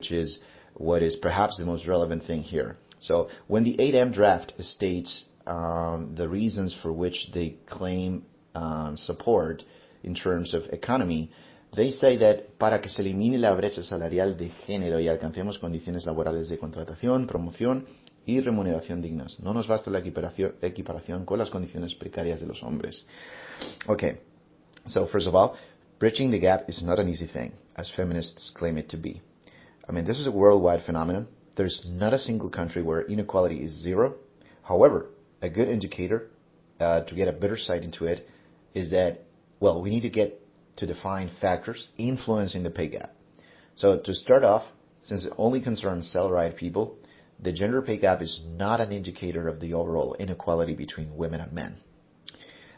which is what is perhaps the most relevant thing here. So when the 8M draft states the reasons for which they claim support in terms of economy, they say that para que se elimine la brecha salarial de género y alcancemos condiciones laborales de contratación, promoción y remuneración dignas. No nos basta la equiparación con las condiciones precarias de los hombres. Okay, so first of all, bridging the gap is not an easy thing, as feminists claim it to be. I mean, this is a worldwide phenomenon. There's not a single country where inequality is zero. However, a good indicator to get a better sight into it is that, well, we need to get to define factors influencing the pay gap. So to start off, since it only concerns salaried people, the gender pay gap is not an indicator of the overall inequality between women and men.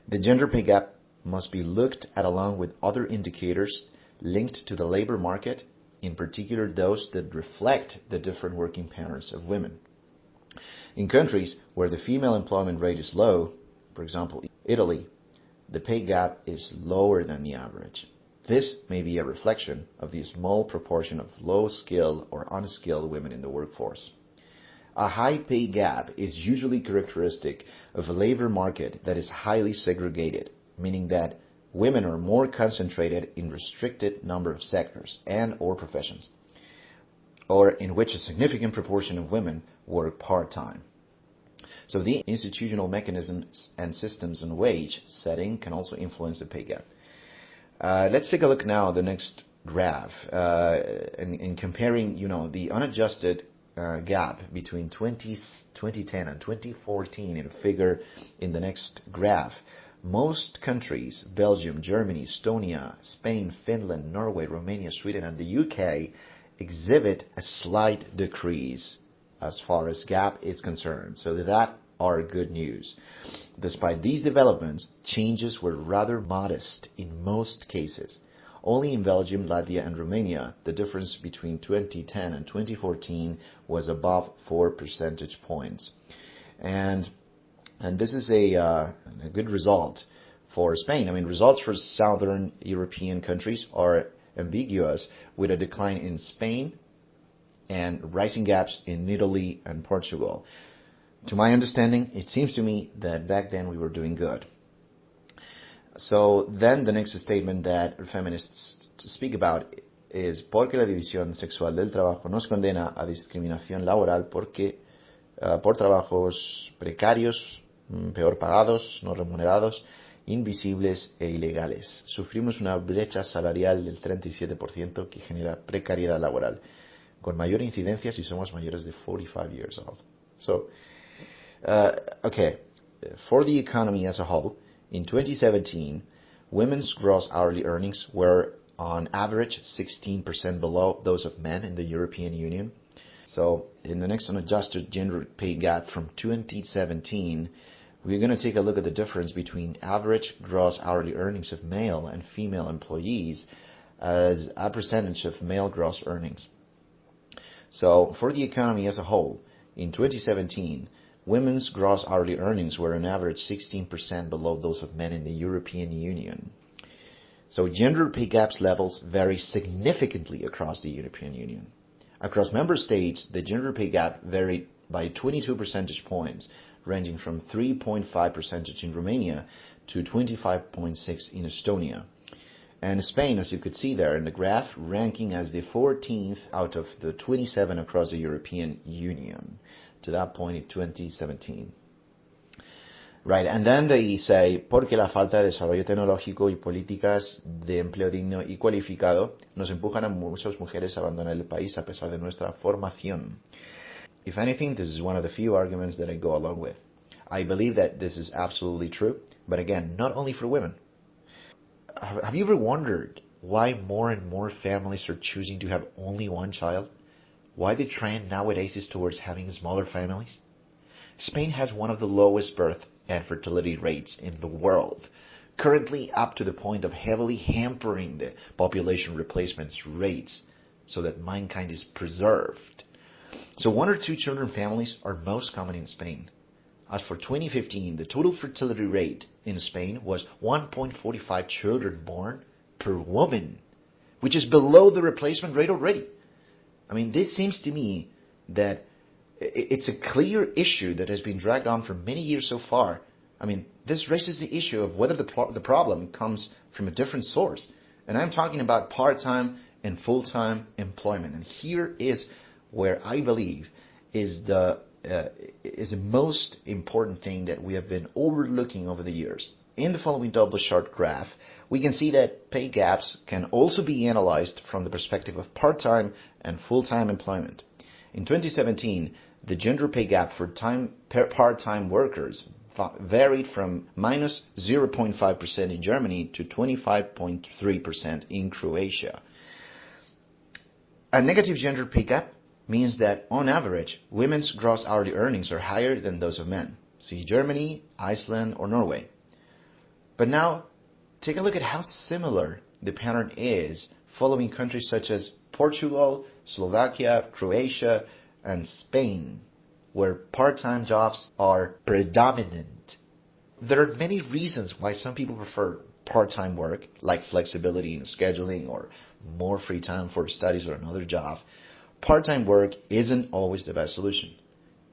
The gender pay gap must be looked at along with other indicators linked to the labor market, in particular those that reflect the different working patterns of women. In countries where the female employment rate is low, for example, Italy, the pay gap is lower than the average. This may be a reflection of the small proportion of low-skilled or unskilled women in the workforce. A high pay gap is usually characteristic of a labor market that is highly segregated, meaning that women are more concentrated in restricted number of sectors and or professions, or in which a significant proportion of women work part-time. So the institutional mechanisms and systems on wage setting can also influence the pay gap. Let's take a look now at the next graph in comparing, the unadjusted gap between 2010 and 2014 in a figure in the next graph. Most countries, Belgium, Germany, Estonia, Spain, Finland, Norway, Romania, Sweden, and the UK, exhibit a slight decrease as far as gap is concerned. So that are good news. Despite these developments, changes were rather modest in most cases. Only in Belgium, Latvia, and Romania, the difference between 2010 and 2014 was above 4 percentage points. And this is a good result for Spain. I mean, results for southern European countries are ambiguous, with a decline in Spain and rising gaps in Italy and Portugal. To my understanding, it seems to me that back then we were doing good. So then the next statement that feminists speak about is porque la división sexual del trabajo nos condena a discriminación laboral porque por trabajos precarios, peor pagados, no remunerados, invisibles e ilegales. Sufrimos una brecha salarial del 37% que genera precariedad laboral, con mayor incidencia si somos mayores de 45 years old. So, okay, for the economy as a whole, in 2017, women's gross hourly earnings were on average 16% below those of men in the European Union. So in the next unadjusted gender pay gap from 2017, we're going to take a look at the difference between average gross hourly earnings of male and female employees as a percentage of male gross earnings. So for the economy as a whole, in 2017, women's gross hourly earnings were on average 16% below those of men in the European Union. So gender pay gaps levels vary significantly across the European Union. Across member states, the gender pay gap varied by 22 percentage points, ranging from 3.5% in Romania to 25.6% in Estonia. And Spain, as you could see there in the graph, ranking as the 14th out of the 27 across the European Union to that point in 2017. Right, and then they say, porque la falta de desarrollo tecnológico y políticas de empleo digno y cualificado nos empujan a muchas mujeres a abandonar el país a pesar de nuestra formación. If anything, this is one of the few arguments that I go along with. I believe that this is absolutely true, but again, not only for women. Have you ever wondered why more and more families are choosing to have only one child? Why the trend nowadays is towards having smaller families? Spain has one of the lowest birth and fertility rates in the world, currently up to the point of heavily hampering the population replacement rates so that mankind is preserved. So 1 or 2 children families are most common in Spain. As for 2015, the total fertility rate in Spain was 1.45 children born per woman, which is below the replacement rate already. I mean, this seems to me that it's a clear issue that has been dragged on for many years so far. I mean, this raises the issue of whether the problem comes from a different source. And I'm talking about part-time and full-time employment. And here is where I believe is the most important thing that we have been overlooking over the years. In the following double chart graph, we can see that pay gaps can also be analyzed from the perspective of part-time and full-time employment. In 2017, the gender pay gap for part-time workers varied from minus 0.5% in Germany to 25.3% in Croatia. A negative gender pay gap means that, on average, women's gross hourly earnings are higher than those of men. See Germany, Iceland, or Norway. But now, take a look at how similar the pattern is following countries such as Portugal, Slovakia, Croatia, and Spain, where part-time jobs are predominant. There are many reasons why some people prefer part-time work, like flexibility in scheduling or more free time for studies or another job. Part-time work isn't always the best solution.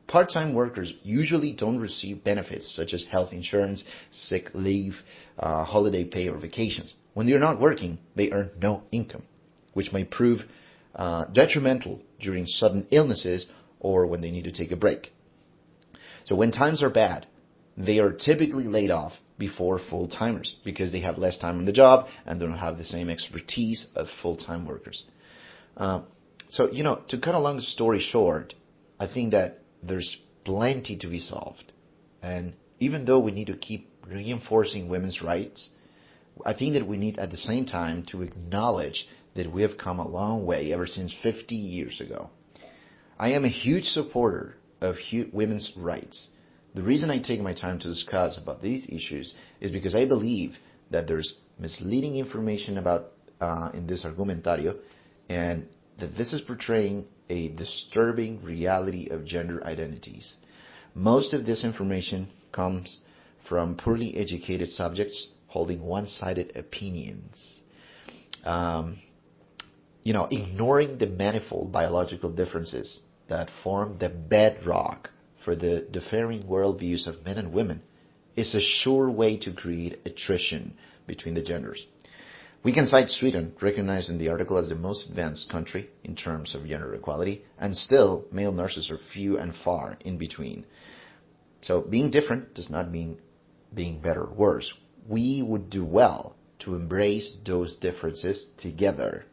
Part-time workers usually don't receive benefits such as health insurance, sick leave, holiday pay, or vacations. When they're not working, they earn no income, which may prove detrimental during sudden illnesses or when they need to take a break. So when times are bad, they are typically laid off before full-timers because they have less time on the job and don't have the same expertise of full-time workers. So, to cut a long story short, I think that there's plenty to be solved. And even though we need to keep reinforcing women's rights, I think that we need at the same time to acknowledge that we have come a long way ever since 50 years ago. I am a huge supporter of women's rights. The reason I take my time to discuss about these issues is because I believe that there's misleading information about in this argumentario, and that this is portraying a disturbing reality of gender identities. Most of this information comes from poorly educated subjects holding one-sided opinions. Ignoring the manifold biological differences that form the bedrock for the differing worldviews of men and women is a sure way to create attrition between the genders. We can cite Sweden, recognized in the article as the most advanced country in terms of gender equality, and still male nurses are few and far in between. So being different does not mean being better or worse. We would do well to embrace those differences together.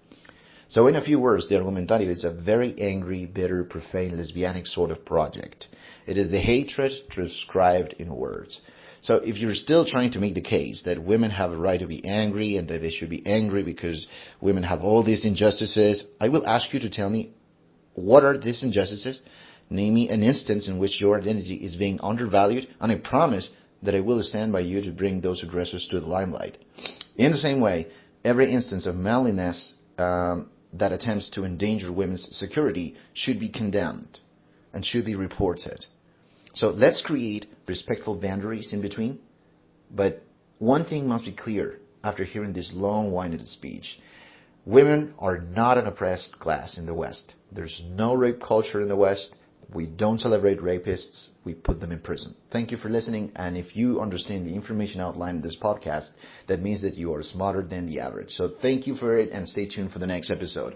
So in a few words, the argumentario is a very angry, bitter, profane, lesbianic sort of project. It is the hatred described in words. So if you're still trying to make the case that women have a right to be angry and that they should be angry because women have all these injustices, I will ask you to tell me, what are these injustices? Name me an instance in which your identity is being undervalued, and I promise that I will stand by you to bring those aggressors to the limelight. In the same way, every instance of manliness that attempts to endanger women's security should be condemned and should be reported. So let's create respectful boundaries in between. But one thing must be clear after hearing this long-winded speech. Women are not an oppressed class in the West. There's no rape culture in the West. We don't celebrate rapists. We put them in prison. Thank you for listening. And if you understand the information outlined in this podcast, that means that you are smarter than the average. So thank you for it, and stay tuned for the next episode.